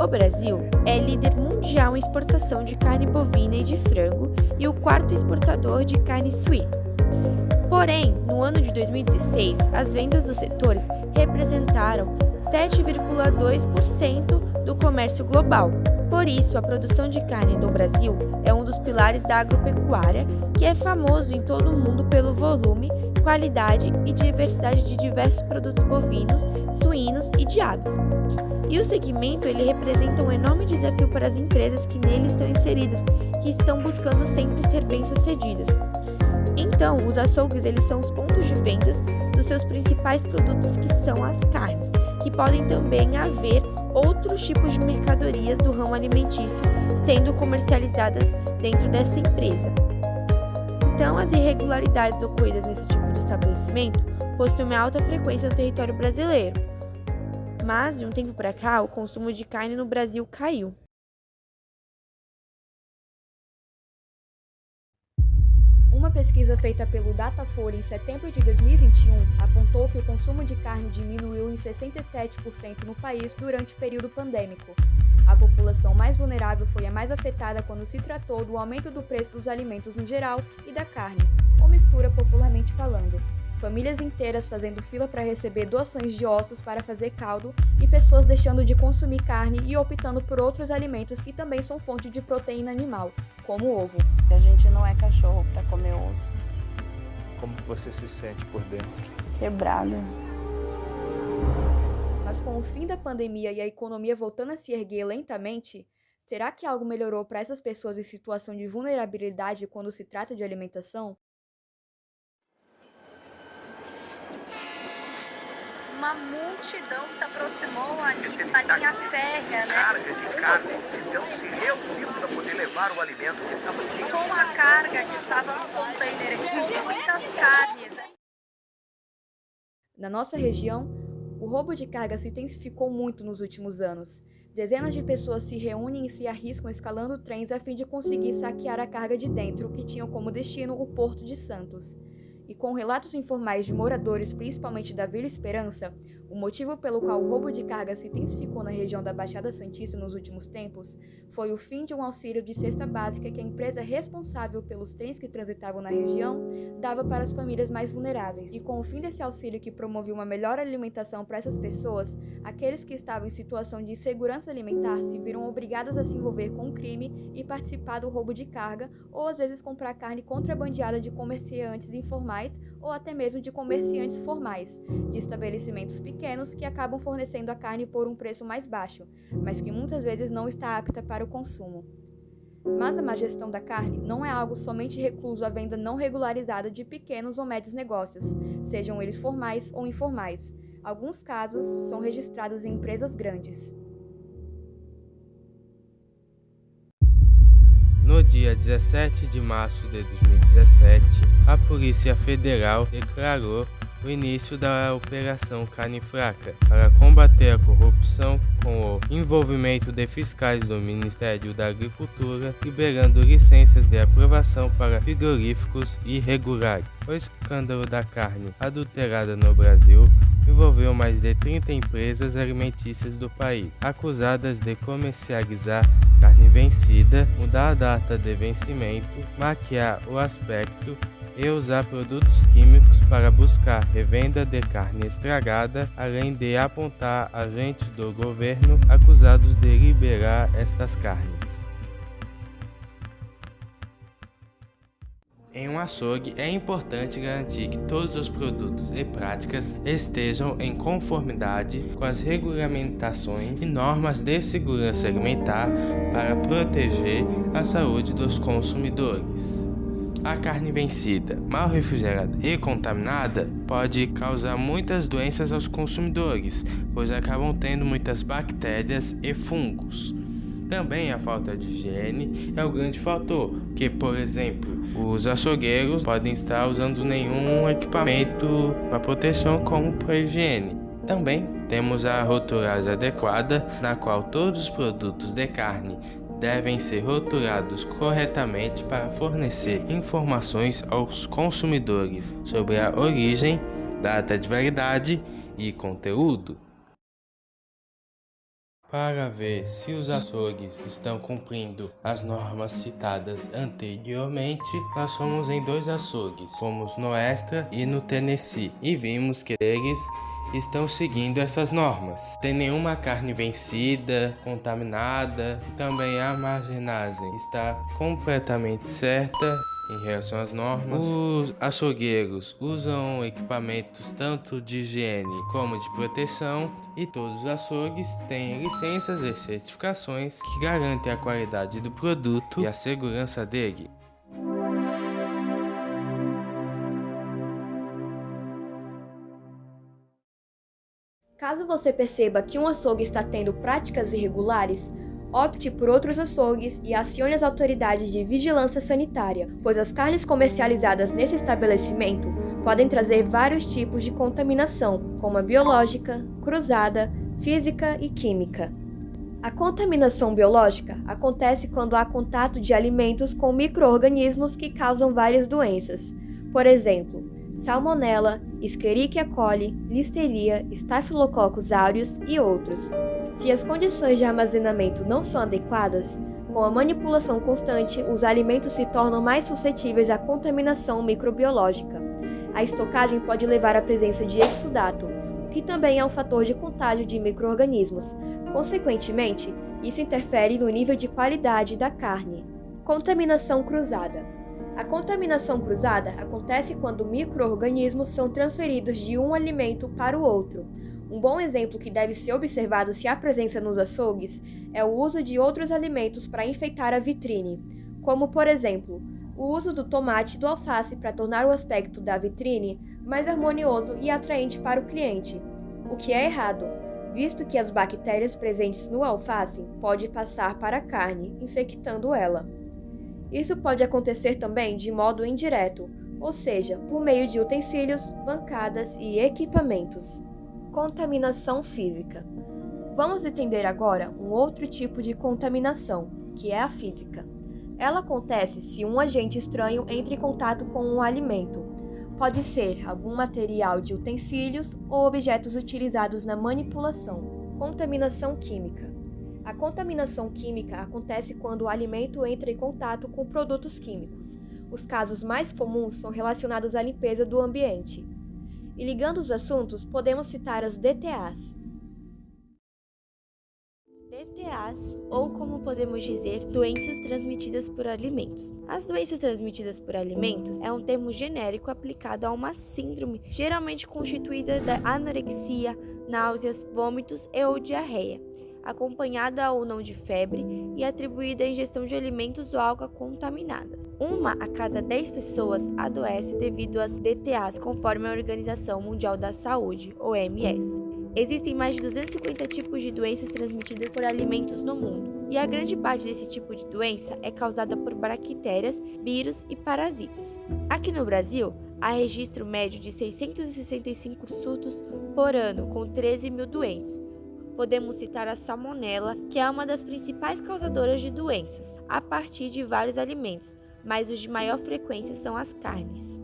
O Brasil é líder mundial em exportação de carne bovina e de frango e o quarto exportador de carne suína. Porém, no ano de 2016, as vendas dos setores representaram 7,2% do comércio global. Por isso, a produção de carne no Brasil é um dos pilares da agropecuária, que é famoso em todo o mundo pelo volume, qualidade e diversidade de diversos produtos bovinos, suínos e de aves. E o segmento ele representa um enorme desafio para as empresas que nele estão inseridas, que estão buscando sempre ser bem-sucedidas. Então, os açougues eles são os pontos de vendas dos seus principais produtos, que são as carnes, que podem também haver outros tipos de mercadorias do ramo alimentício sendo comercializadas dentro dessa empresa. Então, as irregularidades ocorridas nesse tipo de estabelecimento possuem uma alta frequência no território brasileiro, mas de um tempo para cá o consumo de carne no Brasil caiu. Uma pesquisa feita pelo Datafolha em setembro de 2021 apontou que o consumo de carne diminuiu em 67% no país durante o período pandêmico. A população mais vulnerável foi a mais afetada quando se tratou do aumento do preço dos alimentos no geral e da carne, ou mistura popularmente falando. Famílias inteiras fazendo fila para receber doações de ossos para fazer caldo e pessoas deixando de consumir carne e optando por outros alimentos que também são fonte de proteína animal, como o ovo. A gente não é cachorro para comer osso. Como você se sente por dentro? Quebrada. Mas com o fim da pandemia e a economia voltando a se erguer lentamente, será que algo melhorou para essas pessoas em situação de vulnerabilidade quando se trata de alimentação? Uma multidão se aproximou ali da linha férrea, né? Carga de carne, então se reuniu para poder levar o alimento que estava aqui. Com a carga que estava no container, com muitas carnes. Na nossa região, o roubo de carga se intensificou muito nos últimos anos. Dezenas de pessoas se reúnem e se arriscam escalando trens a fim de conseguir saquear a carga de dentro, que tinham como destino o Porto de Santos. E com relatos informais de moradores, principalmente da Vila Esperança, o motivo pelo qual o roubo de carga se intensificou na região da Baixada Santista nos últimos tempos foi o fim de um auxílio de cesta básica que a empresa responsável pelos trens que transitavam na região dava para as famílias mais vulneráveis. E com o fim desse auxílio que promovia uma melhor alimentação para essas pessoas, aqueles que estavam em situação de insegurança alimentar se viram obrigados a se envolver com o crime e participar do roubo de carga, ou às vezes comprar carne contrabandeada de comerciantes informais ou até mesmo de comerciantes formais, de estabelecimentos pequenos que acabam fornecendo a carne por um preço mais baixo, mas que muitas vezes não está apta para o consumo. Mas a má gestão da carne não é algo somente recluso à venda não regularizada de pequenos ou médios negócios, sejam eles formais ou informais. Alguns casos são registrados em empresas grandes. No dia 17 de março de 2017, a Polícia Federal declarou o início da Operação Carne Fraca para combater a corrupção com o envolvimento de fiscais do Ministério da Agricultura, liberando licenças de aprovação para frigoríficos irregulares. O escândalo da carne adulterada no Brasil envolveu mais de 30 empresas alimentícias do país, acusadas de comercializar carne vencida, mudar a data de vencimento, maquiar o aspecto e usar produtos químicos para buscar revenda de carne estragada, além de apontar agentes do governo acusados de liberar estas carnes. Em um açougue, é importante garantir que todos os produtos e práticas estejam em conformidade com as regulamentações e normas de segurança alimentar para proteger a saúde dos consumidores. A carne vencida, mal refrigerada e contaminada pode causar muitas doenças aos consumidores, pois acabam tendo muitas bactérias e fungos. Também a falta de higiene é um grande fator, que, por exemplo, os açougueiros podem estar usando nenhum equipamento para proteção como para higiene. Também temos a rotulagem adequada, na qual todos os produtos de carne devem ser rotulados corretamente para fornecer informações aos consumidores sobre a origem, data de validade e conteúdo. Para ver se os açougues estão cumprindo as normas citadas anteriormente, nós fomos em 2 açougues, fomos no Extra e no Tennessee, e vimos que eles estão seguindo essas normas. Tem nenhuma carne vencida, contaminada, também a armazenagem está completamente certa em relação às normas. Os açougueiros usam equipamentos tanto de higiene como de proteção, e todos os açougues têm licenças e certificações que garantem a qualidade do produto e a segurança dele. Caso você perceba que um açougue está tendo práticas irregulares, opte por outros açougues e acione as autoridades de vigilância sanitária, pois as carnes comercializadas nesse estabelecimento podem trazer vários tipos de contaminação, como a biológica, cruzada, física e química. A contaminação biológica acontece quando há contato de alimentos com micro-organismos que causam várias doenças, por exemplo, Salmonella, Escherichia coli, Listeria, Staphylococcus aureus e outros. Se as condições de armazenamento não são adequadas, com a manipulação constante, os alimentos se tornam mais suscetíveis à contaminação microbiológica. A estocagem pode levar à presença de exudato, o que também é um fator de contágio de micro-organismos. Consequentemente, isso interfere no nível de qualidade da carne. Contaminação cruzada. A contaminação cruzada acontece quando micro-organismos são transferidos de um alimento para o outro. Um bom exemplo que deve ser observado se há presença nos açougues é o uso de outros alimentos para enfeitar a vitrine, como, por exemplo, o uso do tomate e do alface para tornar o aspecto da vitrine mais harmonioso e atraente para o cliente, o que é errado, visto que as bactérias presentes no alface podem passar para a carne, infectando ela. Isso pode acontecer também de modo indireto, ou seja, por meio de utensílios, bancadas e equipamentos. Contaminação física. Vamos entender agora um outro tipo de contaminação, que é a física. Ela acontece se um agente estranho entra em contato com um alimento. Pode ser algum material de utensílios ou objetos utilizados na manipulação. Contaminação química. A contaminação química acontece quando o alimento entra em contato com produtos químicos. Os casos mais comuns são relacionados à limpeza do ambiente. E ligando os assuntos, podemos citar as DTAs. DTAs, ou como podemos dizer, doenças transmitidas por alimentos. As doenças transmitidas por alimentos é um termo genérico aplicado a uma síndrome geralmente constituída da anorexia, náuseas, vômitos e ou diarreia, acompanhada ou não de febre e atribuída à ingestão de alimentos ou água contaminadas. 1 a cada 10 pessoas adoece devido às DTAs, conforme a Organização Mundial da Saúde, OMS. Existem mais de 250 tipos de doenças transmitidas por alimentos no mundo, e a grande parte desse tipo de doença é causada por bactérias, vírus e parasitas. Aqui no Brasil, há registro médio de 665 surtos por ano, com 13 mil doentes. Podemos citar a salmonela, que é uma das principais causadoras de doenças, a partir de vários alimentos, mas os de maior frequência são as carnes.